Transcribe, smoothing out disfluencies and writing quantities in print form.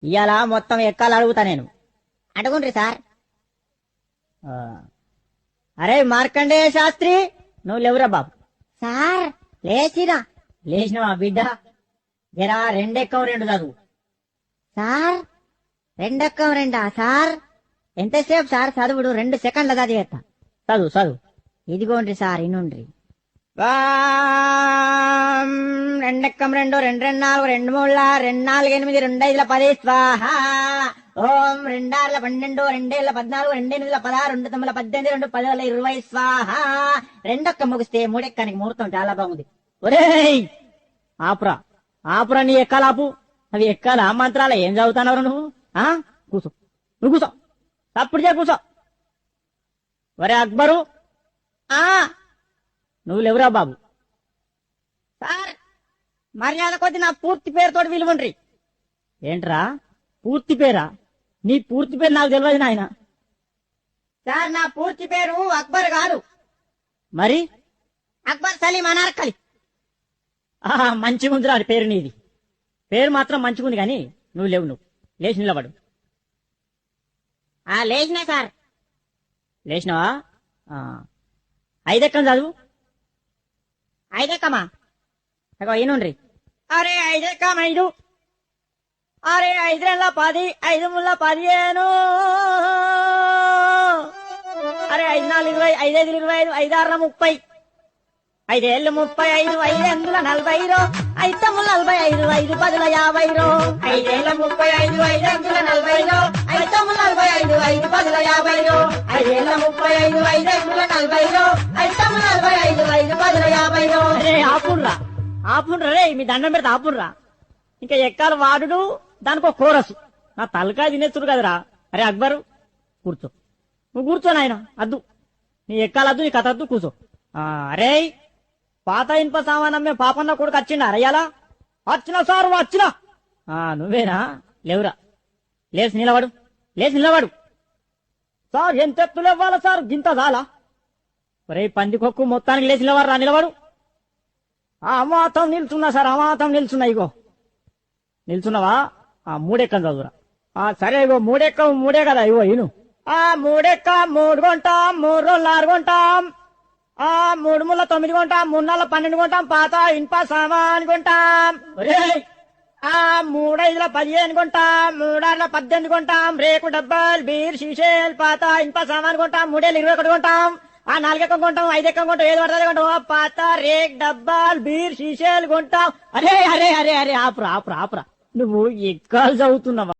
ఇవాళ మొత్తం ఎక్కాలు అడుగుతా నేను. అడుగుండ్రి సార్. ఆ, అరే మార్కండేయ శాస్త్రి, నువ్వు లేవురా బాబు. సార్ లేచినా. లేచినవా బిడ్డ? జరా రెండెక్కం రెండు చదువు. సార్ రెండెక్కం రెండా సార్? ఎంతసేపు సార్ చదువుడు? 2 సెకండ్ల చదివేస్తా. చదువు చదువు. ఇదిగోండ్రి సార్ ఇనుండ్రి. రెండెక్కం రెండు, రెండు రెండు నాలుగు, రెండు మూడుల, రెండు నాలుగు ఎనిమిది, రెండు ఐదుల 10 స్వాహ. ఓం రెండార్ల 12, రెండేళ్ల 14, రెండెనిమిదిల 16, రెండు తొమ్మిదిల 18, రెండు 10ల 20 స్వాహ. రెండొక్క ముగిస్తే మూడెక్కానికి ముహూర్తం చాలా బాగుంది. ఒరేయ్ ఆపురా ఆపురా, నీ ఎక్కాలాపు. అవి ఎక్కాలా మంత్రాల? ఏం చదువుతానవరు నువ్వు? కూసో, నువ్వు కూసో, తప్పుడు చే కూసో. ఒరే అక్బరు, నువ్వు లేవురా బాబు. సార్ మర్యాద కొద్ది నా పూర్తి పేరుతోటి విలువండ్రి. ఏంట్రా పూర్తి పేరా? నీ పూర్తి పేరు నాకు తెలియదు నాయన. సార్ నా పూర్తి పేరు అక్బర్ కాదు, మరి అక్బర్ సలీం అనార్కలి. మంచిగుందిరా పేరు నీది. పేరు మాత్రం మంచిగుంది కానీ నువ్వు లేవు. నువ్వు లేచి నిలబడు. లేచినా సార్. లేచినావా? 5 ఎక్కం చదువు. 5 ఎక్కమా? అగో ఈనుండ్రి. అరే 5 ఎక్కం 5. అరే 5 రెండ్ల 10, 5 ముళ్ళ 15. అరే 5 4 20, 5 5 25, 5 6 30, 5 ఏళ్ళు 35, 5 ఎందుల 40, 5 తమ్ముల 45, 5 10ల 50. 5 ఏళ్ళ 35, 5 అంకుల 40, 5 తమ్ముల 45, 5 10ల 50. 5 ఏళ్ళ 35, 5 అంకుల 40, 5 తమ్ముల 45, 5 10ల 50. అరే ఆపుండ్రా ఆపుండ్రా రే, మీ దండం పెడితే ఆపుండ్రా. ఇంకా ఎక్కాలి వాడుడు, దానికో కోరసు. నా తలకాయ తినేస్తుడు కదరా. అరే అక్బరు కూర్చో, నువ్వు కూర్చో నాయన. అద్దు నీ ఎక్కాలద్దు, నీ కథ అద్దు, కూర్చో. అరే పాత ఇనుప సామానమ్మే పాపన్న కొడుకు వచ్చిండా అరయ్యాలా? వచ్చిన సారు వచ్చిన. నువ్వేనా? లేవురా. లేచి నిలబడు, లేచి నిలబడు. సార్ ఎంత ఎత్తులు ఇవ్వాలా సార్? గింత చాలా. ఒరే పందికొక్కు, మొత్తానికి లేచి నిలబడరా, నిలబడు. అమాతం నిల్చున్నా సార్, అమాతం నిల్చున్నా. ఇగో నిల్చున్నావా? 3 ఎక్కం చదువురా. సరే ఇగో 3 ఎక్కం 3 కదా. ఇగో ఇను. 3 ఎక్కం 3 కొంటాం, 3 రోజులు 6 కొంటాం, 3 ముళ్ళ 9 కొంటాం, 3 నాళ్ళ 12 కొంటాం, పాత ఇనుప సామాన్ కొంటాం. 3 5ల 15 కొంటాం, 3 6ల 18 కొంటాం, రేకు డబ్బాలు, బీర్ షీషేలు, పాత ఇనుప సామాన్ కొంటాం, 3 ఏళ్ళు 21 కొంటాం, 4 ఎక్కం కొంటాం, 5 ఎక్కం కొంటాం, ఏది పడుతుంది కొంటాం, పాత రేక్ డబ్బాలు, బీర్ షీషేలు కొంటాం. అరే అరే అరే అరే ఆపురా ఆపురా ఆపురా. నువ్వు ఎక్కాలు చదువుతున్నావా?